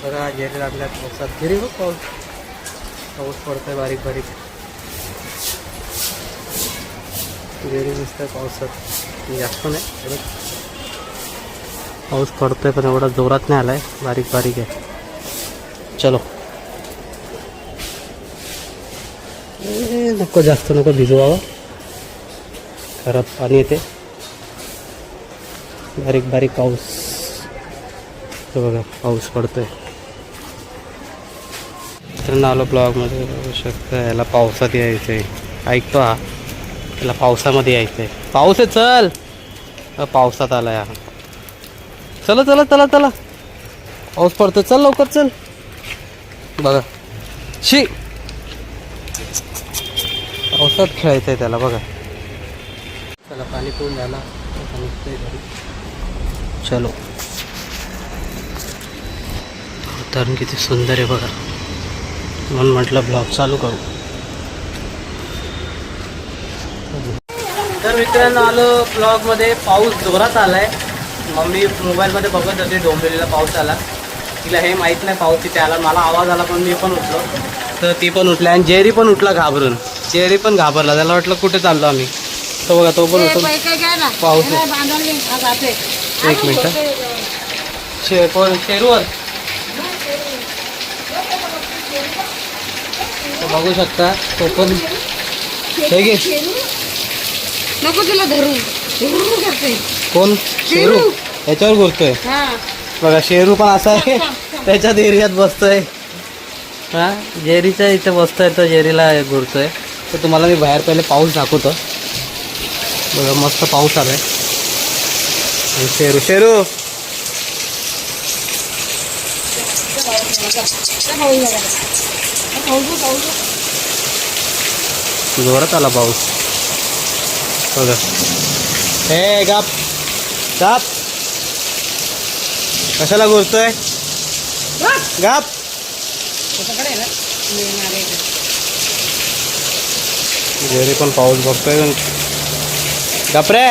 बघा जेरी लागल्या पावसात. जेरी बघ पाऊस पाऊस पडतोय बारीक बारीक. जेरी दिसतंय पावसात जास्त नाही एवढं. पाऊस पडतोय पण एवढा जोरात नाही आलाय, बारीक बारीक आहे. चलो नको जास्त नको भिजवावं, घरात पाणी येते. बारीक बारीक पाऊस बघा पाऊस पडतोय. तर आलो ब्लॉगमध्ये बघू शकता. याला पावसात यायचं आहे, ऐकतो हा, त्याला पावसामध्ये यायचं आहे. पाऊस आहे चल. पावसात आला या. चला चला चला चला पाऊस पडतो, चल लवकर चल. बघा शी पावसात खेळायचं आहे त्याला बघा. चला पाणी पिऊन झाला निघतोय घरी. चलो वातावरण किती सुंदर आहे बघा, म्हणून म्हटलं ब्लॉग चालू करू. तर मित्रांनो आलो ब्लॉगमध्ये. पाऊस जोरात आलाय. मम्मी मोबाईलमध्ये बघत होते डोंबिवलीला पाऊस आला. तिला हे माहीत नाही पाऊस तिथे आला. मला आवाज आला पण मी पण उठलो, तर ती पण उठली आणि जेरी पण उठला घाबरून. जेरी पण घाबरला, त्याला वाटलं कुठे चाललो आम्ही. तो बघा तो पण उठून पाऊस. एक मिनटं शेरूवर बघू शकता तो पण. हे घे नको तुला धरू. कोण शेरू याच्यावर घुरतोय बघा. शेरू पण असा आहे त्याच्यात एरियात बसतोय. हा जेरीच्या इथे बसतोय तो, जेरीला घुरतोय. तर तुम्हाला मी बाहेर पहिले पाऊस दाखवतो बघा. मस्त पाऊस आलाय. शेरू शेरू जोरात आला पाऊस बघा. हे गाप गाप कशाला घुरतोय गाप. जेरी पण पाऊस बघतोय. गप रे.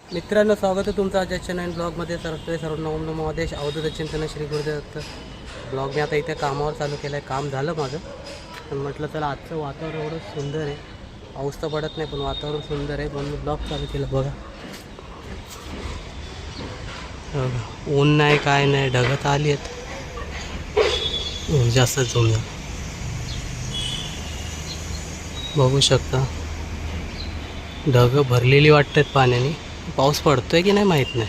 मित्रांनो स्वागत आहे तुमचं आजच्या नवीन ब्लॉगमध्ये. सर्वांना ओम नमो आदेश अवधूत चिंतन श्री गुरुदेव दत्त. ब्लॉग मी आता इथे कामावर चालू केलं आहे. काम झालं माझं, पण म्हटलं चला आजचं वातावरण एवढं सुंदर आहे. पाऊस तर पडत नाही पण वातावरण सुंदर आहे म्हणून ब्लॉग चालू केलं बघा. ऊन नाही काय नाही, ढगत आली आहेत जास्त झुमलं बघू शकता. ढगं भरलेली वाटतात पाण्याने. पाऊस पडतोय की नाही माहीत नाही.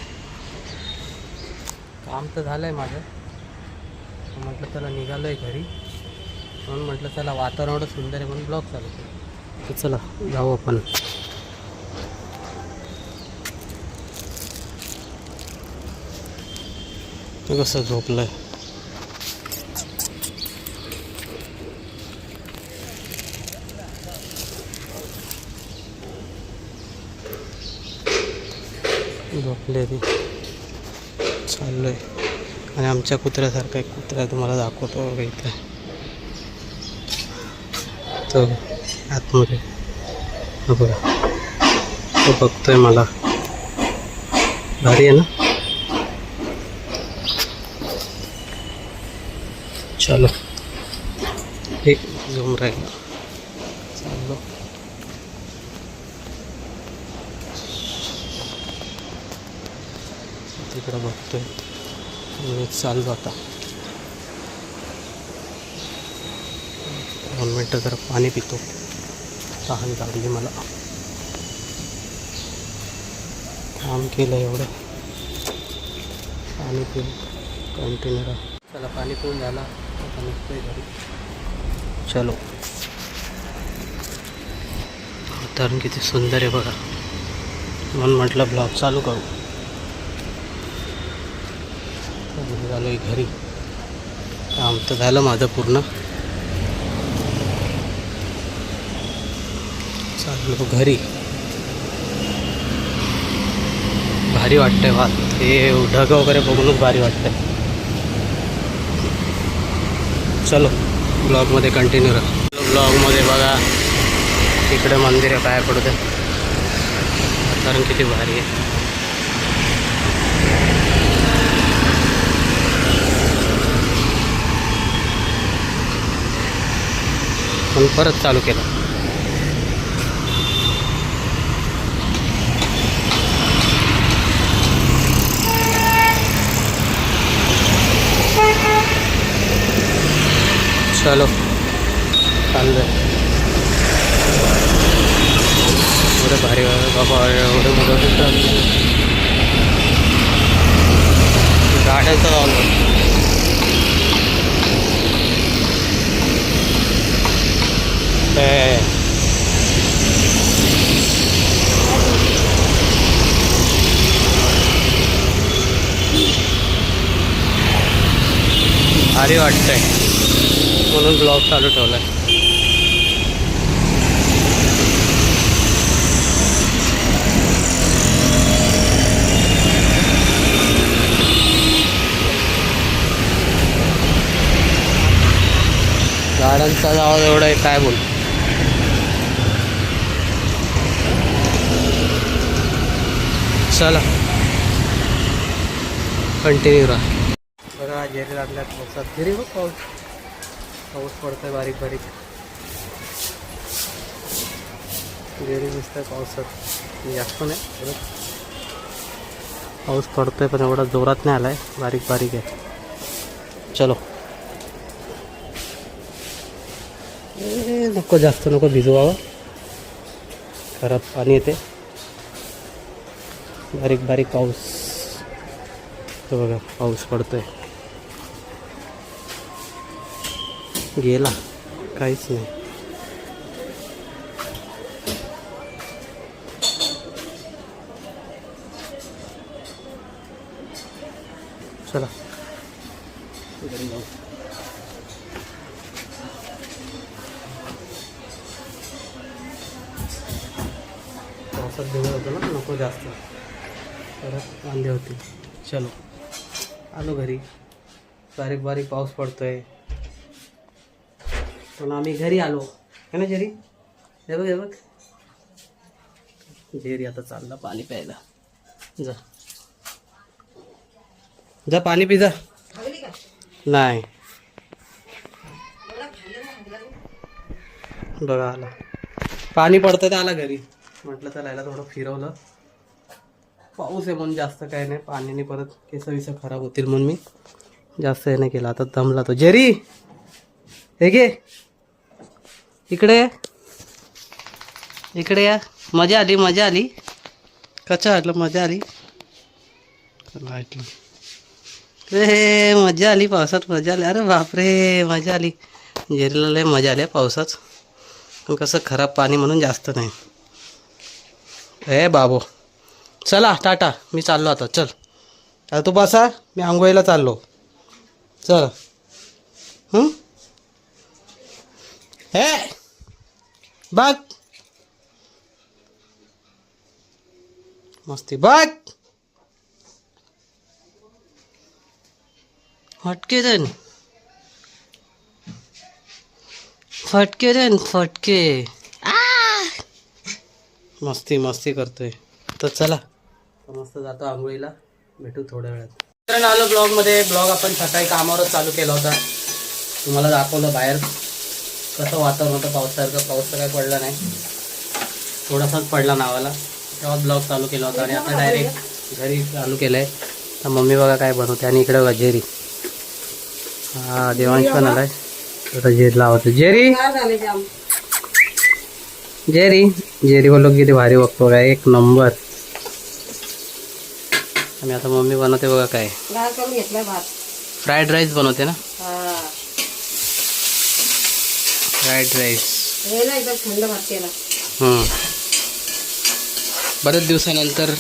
काम तर झालं आहे माझं, म्हटलं चला निघालो आहे घरी म्हणून म्हटलं चला वातावरण एवढं सुंदर आहे म्हणून ब्लॉग चालू केलं. तर चला जाऊ आपण. कसं झोपलंय झोपले ती. चाललो आहे आणि आमच्या कुत्र्यासारखा एक कुत्रा तुम्हाला दाखवतो बघा इथे. तो आतमध्ये बघा, तो बघतोय मला. भारी आहे ना. चलो एक झूम राहिला. चाललो तिकडं बघतोय मी. चाललो आता 2 मिनटं जरा पाणी पितो. तहान लागली मला. काम केलं एवढं, पाणी पिऊन कंटिन्यू राहा. चला पाणी पिऊन झाला आता निघतोय घरी. चलो वातावरण किती सुंदर आहे बघा, म्हणून म्हटलं ब्लॉग चालू करू. झालो आहे घरी. काम तर झालं माझं पूर्ण. चाललो घरी. भारी वाटतंय वात. हे ढग वगैरे बघूनच भारी वाटतंय. चलो ब्लॉगमध्ये कंटिन्यू राहा. ब्लॉगमध्ये बघा तिकडे मंदिर आहे, पाया पडू द्या. कारण किती भारी आहे. पण परत चालू केलं. चलो चाललंय. एवढं भारी बाबा, एवढं मोठं गाड्याचं लावलं. भारी वाटतंय म्हणून ब्लॉग चालू ठेवलाय. गाड्यांचा आवाज एवढा आहे, काय बोल. चला कंटिन्यू राहा. बघा जेरी लागल्यात पावसात. जेरी बघ पाऊस पाऊस पडतोय बारीक बारीक. जेरी दिसतंय पावसात, जास्त नाही परत पाऊस पडतोय, पण एवढा जोरात नाही आलाय, बारीक बारीक आहे. चलो नको जास्त नको भिजवावं, घरात पाणी येते. बारीक बारीक पाऊस. तो बघा पाऊस पडतोय. गेला काहीच नाही. चला घरी जाऊ. पावसात भिजत होतो ना, नको जास्त, परत वांदे होती. चलो आलो घरी. बारीक बारीक पाऊस पडतोय, पण आम्ही घरी आलो है ना जेरी. हे बघ हे बघ, जेरी आता चालला पाणी प्यायला. जा जा पाणी पी जा. नाही बघा आला पाणी पडतं तर आला घरी. म्हटलं तर यायला थोडं फिरवलं. पाऊस आहे म्हणून जास्त काय नाही, पाण्याने परत केस विस खराब होतील म्हणून मी जास्त हे नाही केलं. आता दमला तो. जेरी हे घे इकडे, इकडे या. मजा आली मजा आली. कसं वाटलं? मजा आली रे, मजा आली पावसात, मजा आली. अरे बापरे मजा आली. जेरीला लय मजा आली पावसात, पण कसं खराब पाणी म्हणून जास्त नाही. हे बाबो चला टाटा, मी चाललो आता. चल आता तू बसा, मी आंघोळीला चाललो. चल हे बघ मस्ती बघ. फटके देन, फटके देन फटके. मस्ती मस्ती करतोय. तर चला मस्त जातो आंघोळीला, भेटू थोड्या वेळात. मित्रांनो आलो ब्लॉगमध्ये. ब्लॉग आपण सकाळी कामावरच चालू केला होता. तुम्हाला दाखवलं बाहेर कसं वातावरण होतं पावसासारखं. पाऊस तर काय पडला नाही, थोडासाच पडला नावाला. तेव्हा ब्लॉग चालू केला होता आणि आता डायरेक्ट घरी चालू केलं आहे. तर मम्मी बघा काय बनवते. आणि इकडे बघा जेरी. हा देवांश पण आलाय. आता जेरी लावतो. जेरी जेरी जेरी बोललो किती भारी बघतो काय, एक नंबर. आणि आता मम्मी बनवते बघा काय, फ्राईड राईस बनवते ना. Fried rice. बरेच दिवसानंतर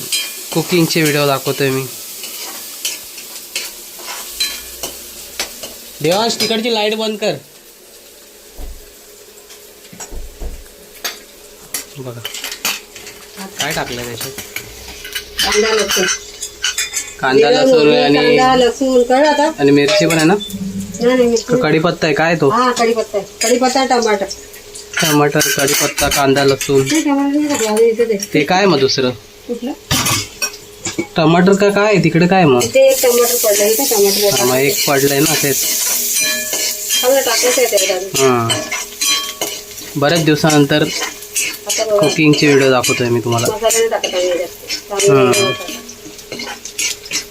कुकिंगचे व्हिडिओ दाखवतोय मी. देवांश तिकडची लाईट बंद कर. बघा काय टाकलं त्याच्यात. कांदा लसूण आणि मिरची पण आहे ना. कढीपत्ता आहे काय तो. कढीपत्ता टमाटर. टमाटर, कढीपत्ता, कांदा, लसूण. ते टमाटर नाही टाकलं, आधी इथे दे. ते काय मग दुसरं कुठलं टमाटर का काय तिकडे काय मग? ते एक टमाटर पडलं इथे, टमाटर हा, मग एक पडलंय ना तेच. टाकायचं आहे त्याच्यात. हां बऱ्याच दिवसानंतर आता बघा कुकिंगचे व्हिडिओ दाखवतोय मी तुम्हाला. मसाला नाही टाकत आम्ही याच्यात. तांदूळ हां.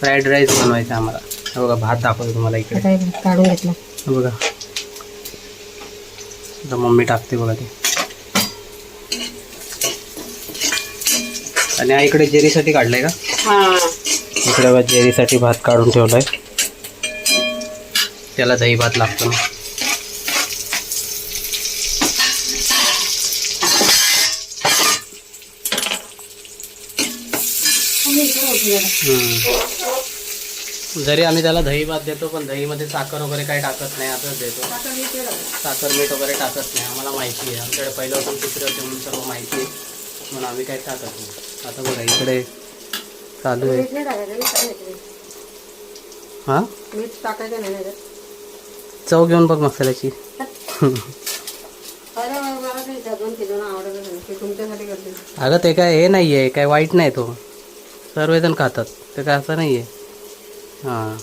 फ्राईड राईस बनवायचा आम्हाला. हे बघा भात दाखवतो तुम्हाला इकडे. काय काढून घेतलं. हे बघा आता मम्मी टाकते बघा ते. आणि हा इकडे जेरीसाठी काढलाय का? हां इकडे बघा जेरीसाठी भात काढून ठेवलाय. त्याला दही भात लागतो ना. जरी आम्ही त्याला दही भात देतो पण दहीमध्ये साखर वगैरे काही टाकत नाही, असंच देतो. साखर मीठ वगैरे टाकत नाही, आम्हाला माहिती आहे. आमच्याकडे पहिल्यापासून तिसरे होते म्हणून सर्व माहिती आहे, म्हणून आम्ही काही टाकत नाही. आता बघा इकडे चालू आहे. मीठ नाही टाकायचं. हां मीठ टाकायचं नाही त्याच्यात. चव घेऊन बघ मसाल्याची. अरे मला काही जगून तिथून आवडतच नाही, ते तुमच्यासाठी करते. अगं ते काय हे नाही आहे, काय वाईट नाही, तो सर्वजण खातात, ते काय असं नाही आहे. हां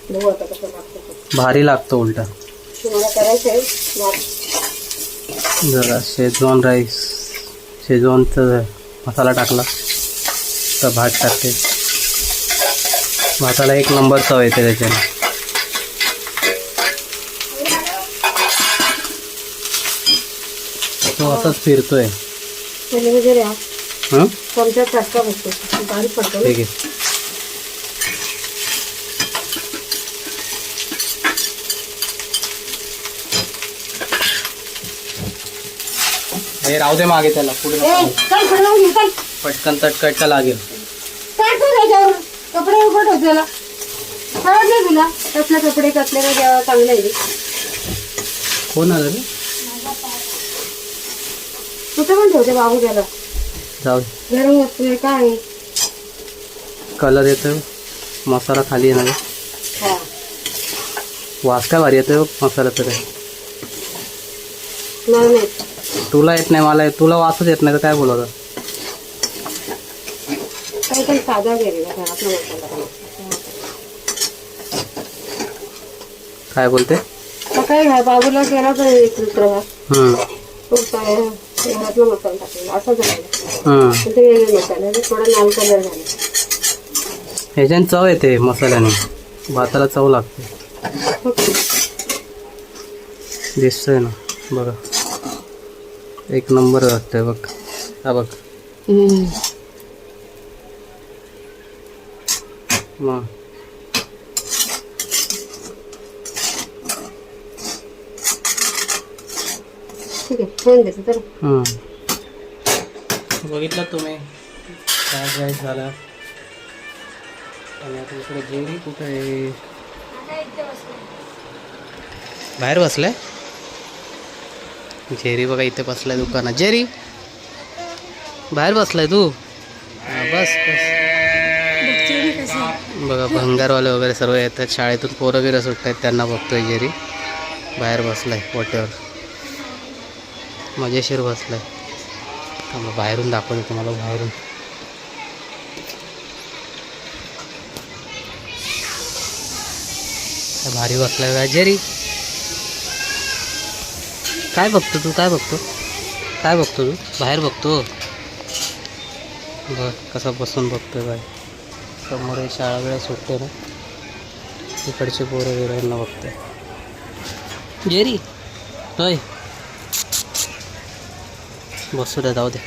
बघू आता कसं लागतं ते. भारी लागतो उलटा. तुम्हाला करायचं आहे जरा शेजवान राईस, शेजवानचा मसाला टाकला तर भात टाकते. भाताला एक नंबर चव येते त्याच्याने. तो असाच फिरतोय. वगैरे हं? चमच्यात चटका बसतो, बारीक पडतो. ठीक आहे. हे राहू दे मागे, त्याला पुढे नको. पटकन तटकटका लागेल. कपडे उघड होते कळत तुला कसले कपडे कसले का चांगले आहे. कोण आलं रे? कुठे पण ठेवते बाबू त्याला. जाऊ गरम वस्तू काय कलर येतोय, मसाला खाली येणार. हा वास काय भारी येतोय मसाला. तर नाही तुला येत नाही, मला तुला वासच येत नाही तर काय बोलवतं. काही पण साधा गेलेला घरातला मसाला. काय बोलते? सकाळी बाबूला केला तर 1 लिटर हम्म घरातला मसाला टाकलेला असं झालं. हम्म ते वेगळे मसाले थोडा लाल कलर झाला. ह्याच्याने चव येते मसाल्याने, भाताला चव लागते. दिसतंय ना बघा, एक नंबर वाटतंय बघ. हा बघ मग ठीक आहे ठेवून द्यायचं तर. बघितलं तुम्ही काय राईस झाला. आणि आता इकडे जेरी कुठं आहे? बाहेर बसलाय जेरी. बघा इथे बसलाय दुकानात. जेरी बाहेर बसलाय तू? बस बस. बघा भंगारवाले वगैरे सर्व येतात, शाळेतून पोरं बिरं सुटत आहेत, त्यांना बघतोय जेरी. बाहेर बसलाय वाटेवर, मजेशीर बसलाय. बाहेरून दाखवतो तुम्हाला. बाहेरून भारी बसलाय का जेरी? काय बघतो तू? काय बघतो? काय बघतो तू? बाहेर बघतो बघ कसा बसून बघतोय बाहेर. समोर शाळा वेळा सुटते ना, तिकडचे पोरं बिरांना बघतोय जेरी. होय बसू द्या, जाऊ दे.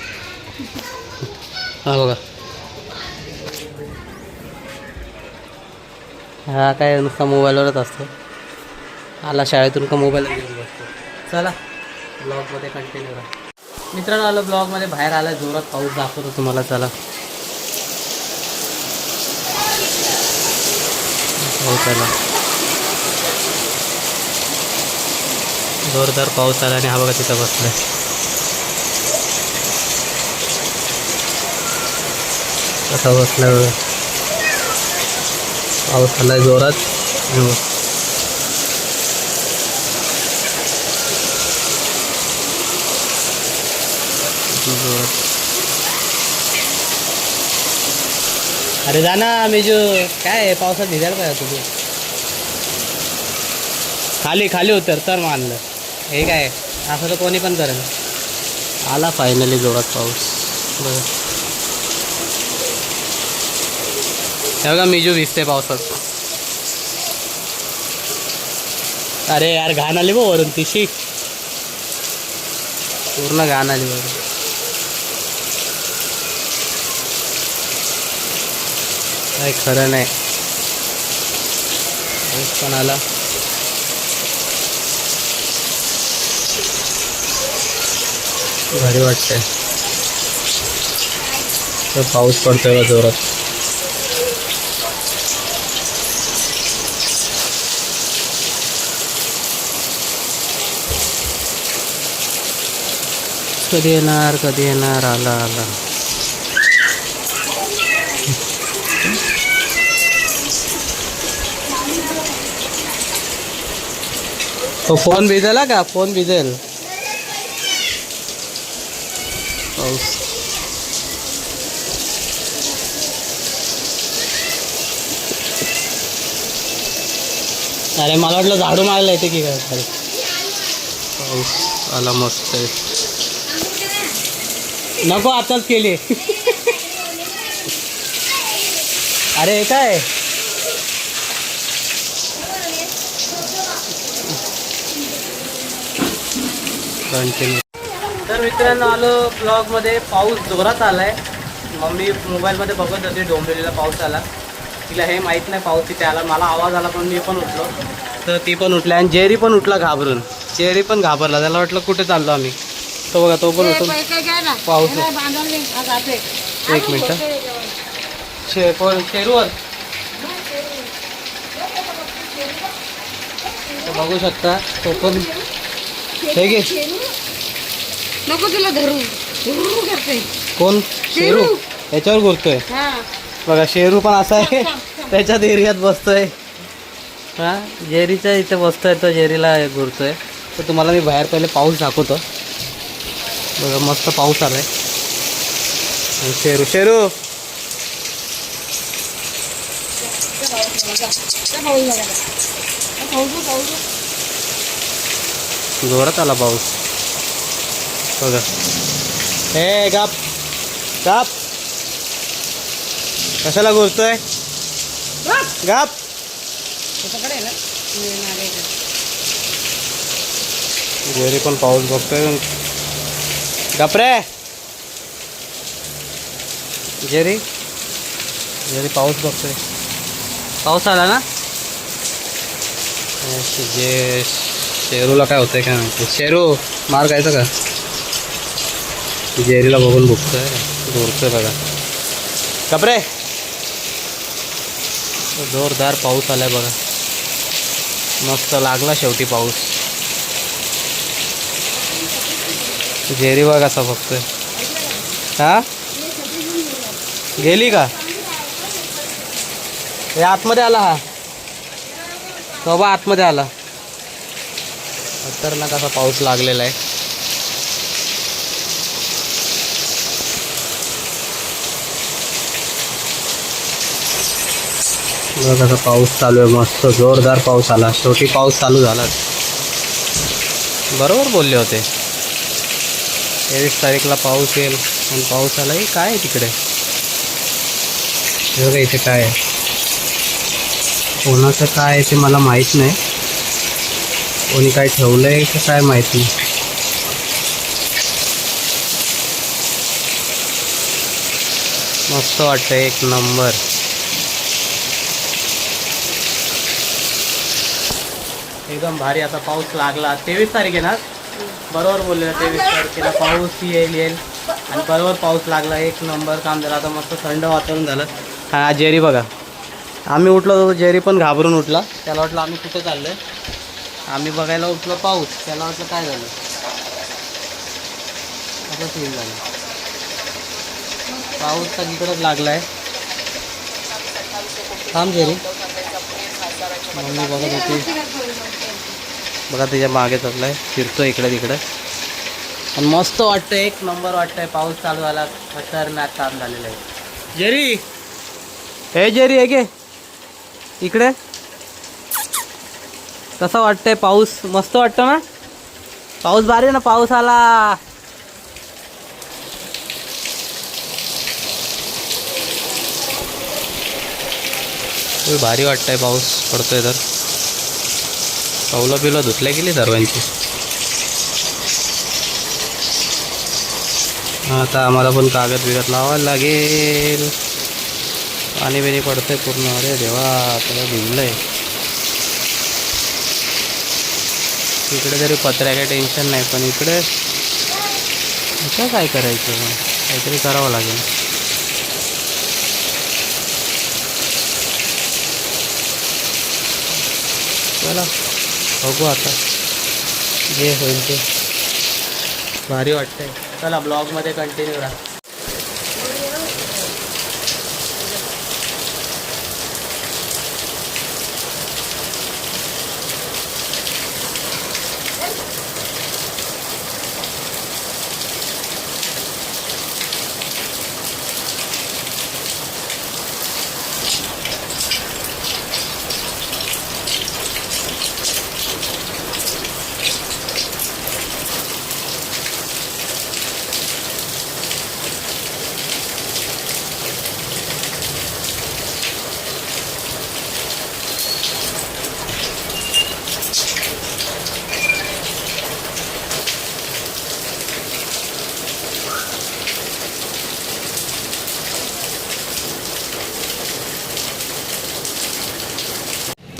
हा बघा, हा काय नुसता मोबाईलवरच असतो. आला शाळेतून का मोबाईल घेऊन बसतो. चला ब्लॉगमध्ये कंटिन्यू करा. मित्रांनो आलं ब्लॉगमध्ये. बाहेर आला जोरात पाऊस दाखवतो तुम्हाला. चला पाऊस आला, जोरदार पाऊस आला. आणि हा बघा तिथं बसलाय. कसा बसला बघा. पाऊस आलाय जोरात. अरे जा ना मेजू, काय आहे पावसात भिजायला पाहिजे तुझं. खाली खाली उतर तर मानलं. हे काय असं तर कोणी पण करेल. आला फायनली जोरात पाऊस. बघा हे बघा मेजू भिजते पावसात. अरे यार घाण आली बघ वरून तिशी, पूर्ण घाण आली वरून. काय खरं नाही. पाऊस पण आला. भारी वाटतंय. तर पाऊस पडतोय का जोरात. कधी येणार कधी येणार. आला आला. तो फोन भिजेल का, फोन भिजेल. पाऊस अरे मला वाटलं झाडू मारायला येते की काय. पाऊस आला मस्त. नको आताच केली. अरे काय कंटिन्यू. तर मित्रांनो आलो ब्लॉगमध्ये. पाऊस जोरात आलाय. मम्मी मोबाईलमध्ये बघत होती डोंबिवलीला पाऊस आला. तिला हे माहीत नाही पाऊस तिथे आला. मला आवाज आला पण मी पण उठलो. तर ती पण उठली आणि जेरी पण उठला घाबरून. जेरी पण घाबरला. त्याला वाटलं कुठे चाललो आम्ही. तो बघा तो पण उठून पाऊस. एक मिनटं. शेरूवर बघू शकता तो पण. हे घे. नको तुला धरू. कोण शेरू याच्यावर घुरतोय. बघा शेरू पण असा आहे. त्याच्यात एरियात बसतोय. हा जेरीच्या इथे बसतोय तो. जेरीला घुरतोय. तर तुम्हाला मी बाहेर पहिले पाऊस दाखवतो. बघा मस्त पाऊस आलाय. शेरू शेरू जोरात आला पाऊस. बघा हे गाप गाप कशाला घुरतोय. गाप जेरी पण पाऊस बघतोय. गपरे जेरी. जेरी पाऊस बघतोय. पाऊस आला ना. जे शेरूला काय होतंय काय माहिती. शेरू मार खायचं का. जेरीला बघून बघतोय घुरतोय. बघा गपरे. जोरदार पाऊस आलाय बघा. मस्त लागला शेवटी पाऊस. जेरी बघा कसा बघतोय. हा गेली का. हे आतमध्ये आला. हा बाबा आतमध्ये आला. खतरनाक असा पाऊस लागलेला आहे. बघा कसा पाऊस चालू आहे. मस्त जोरदार पाऊस आला. शेवटी पाऊस चालू झाला. बरोबर बोलले होते 23 तारीखला पाऊस येईल. आणि पाऊस आला. काय आहे तिकडे. बघा इथे काय आहे. कोणाचं काय आहे ते मला माहीत नाही. कोणी काय ठेवलं आहे का काय माहीत नाही. मस्त वाटतं एक नंबर. एकदम भारी असा पाऊस लागला. 23 तारीख आहे ना. बरोबर बोलले. 23 तारखेला पाऊस येईल आणि बरोबर पाऊस लागला. एक नंबर काम झालं. आता मस्त थंड वातावरण झालं. हा जेरी बघा. आम्ही उठलो होतो. जेरी पण घाबरून उठला. त्याला वाटलं आम्ही कुठे चाललो आहे. आम्ही बघायला उठलो पाऊस. त्याला वाटलं काय झालं. असं फील झालं. पाऊस सगळीकडेच लागला आहे. थांब जेरी. मम्मी बघत होती. बघा त्याच्या मागे चाललाय. फिरतो इकडे तिकडे. पण मस्त वाटतं, एक नंबर वाटतंय. पाऊस चालू झाला, खतरनाक काम झालेलं आहे. जेरी, हे जेरी, हे घे इकडे. कसं वाटतंय पाऊस? मस्त वाटतं ना? पाऊस भारी ना, पाऊस आला. भारी वाटतंय पाऊस पडतोय तर. पावलं बिवलं धुतल्या गेली सर्वांची. आता आम्हाला पण कागद बिगत लावायला लागेल. पाणी बिणी पडतंय पूर्ण. अरे देवा, सगळं भिजलंय. इकडे तरी पत्र्या काही टेन्शन नाही, पण इकडे आता काय करायचं? काहीतरी करावं लागेल. चला बघू आता जे होईल ते. भारी वाटतंय. चला ब्लॉगमध्ये कंटिन्यू राहा.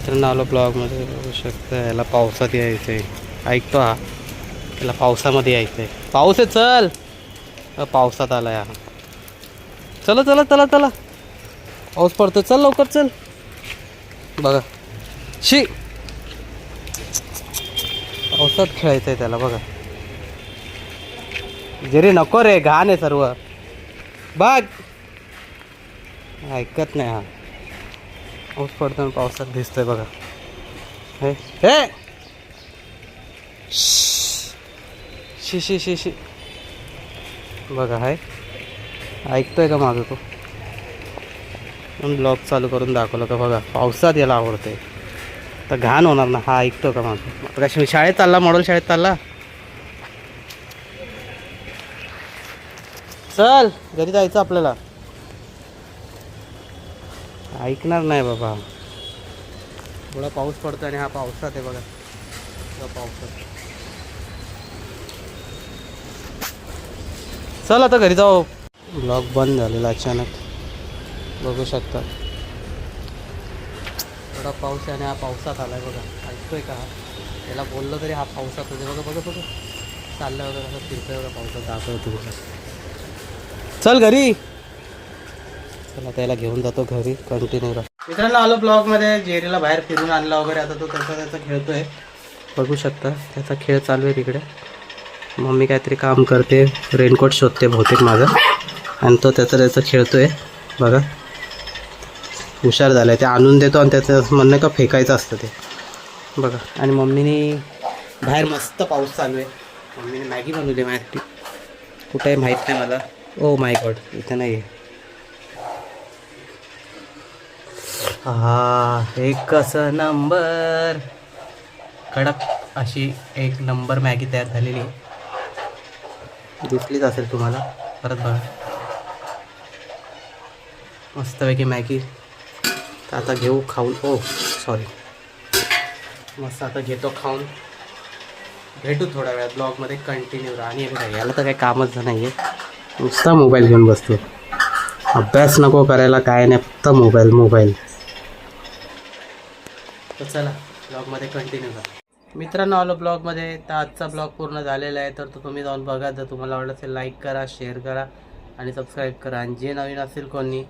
तर आलो ब्लॉगमध्ये. बघू शकता, याला पावसात यायचं आहे. ऐकतो हा, याला पावसामध्ये यायचं आहे. पाऊस आहे, चल. पावसात आला या. चला चला चला चला, पाऊस पडतो. चल लवकर चल. बघा शी, पावसात खेळायचं आहे त्याला. बघा जरी नको रे, घाण आहे सर्व. बघ, ऐकत नाही हा. पाऊस पडतो, पावसात भिजतोय. बघा हे हे, शी शी शी शी. बघा हाय, ऐकतोय का माझं? तो ब्लॉग चालू करून दाखवलं का? बघा पावसात याला आवडतंय. तर घाण होणार ना. हा ऐकतो का माझं? आता कशी शाळेत चालला, मॉडेल शाळेत चालला. चल घरी जायचं आपल्याला. ऐकणार नाही बाबा. थोडा पाऊस पडतो आणि हा पावसात आहे. बघा पावसात. चल आता घरी जाऊ. ब्लॉग बंद झालेला अचानक, बघू शकता. थोडा पाऊस आहे आणि हा पावसात आलाय. बघा ऐकतोय का? याला बोललं तरी हा पावसात होते. बघा बघा बघा, चाललं वगैरे असं फिरतोय. बघा पावसात दाखवतो. बघा चल घरी. चला त्याला घेऊन जातो घरी. कंटिन्यू राहा. मित्रांनो आलो ब्लॉगमध्ये. जेरीला बाहेर फिरून आणला वगैरे. आता तो त्याचा खेळतोय. बघू शकता त्याचा खेळ चालू आहे तिकडे. मम्मी काहीतरी काम करते, रेनकोट शोधते बहुतेक माझं, आणि तो त्याचं खेळतोय. बघा हुशार झाला आहे. ते आणून देतो आणि त्याचं म्हणणं का फेकायचं असतं ते. बघा, आणि मम्मीने बाहेर मस्त पाऊस चालू आहे. मम्मीने मॅगी बनवली माझ्यासाठी. कुठे आहे माहीत नाही मला. ओ माय गॉड, इथं नाही आहे. हा एकच नंबर, कडक अशी एक नंबर मॅगी तयार झालेली आहे. दिसलीच असेल तुम्हाला. परत बघा मस्तपैकी मॅगी. तर आता घेऊ खाऊन. ओ सॉरी, मस्त आता घेतो खाऊन. भेटू थोड्या वेळात. ब्लॉगमध्ये कंटिन्यू राहा. आणि बघा याला तर काही कामच नाही आहे, नुसता मोबाईल घेऊन बसतो. अभ्यास नको करायला, काय नाही, फक्त मोबाईल मोबाईल. तर चला ब्लॉगमध्ये कंटिन्यू करा. मित्रांनो आलो ब्लॉगमध्ये. तर आजचा ब्लॉग पूर्ण झालेला आहे. तर तो तुम्ही जाऊन बघा. जर तुम्हाला आवडत असेल लाईक करा, शेअर करा आणि सबस्क्राईब करा. आणि जे नवीन असेल कोणी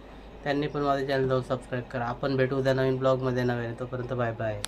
त्यांनी पण माझ्या चॅनल जाऊन सबस्क्राईब करा. आपण भेटू उद्या नवीन ब्लॉगमध्ये नव्हे. तोपर्यंत बाय बाय.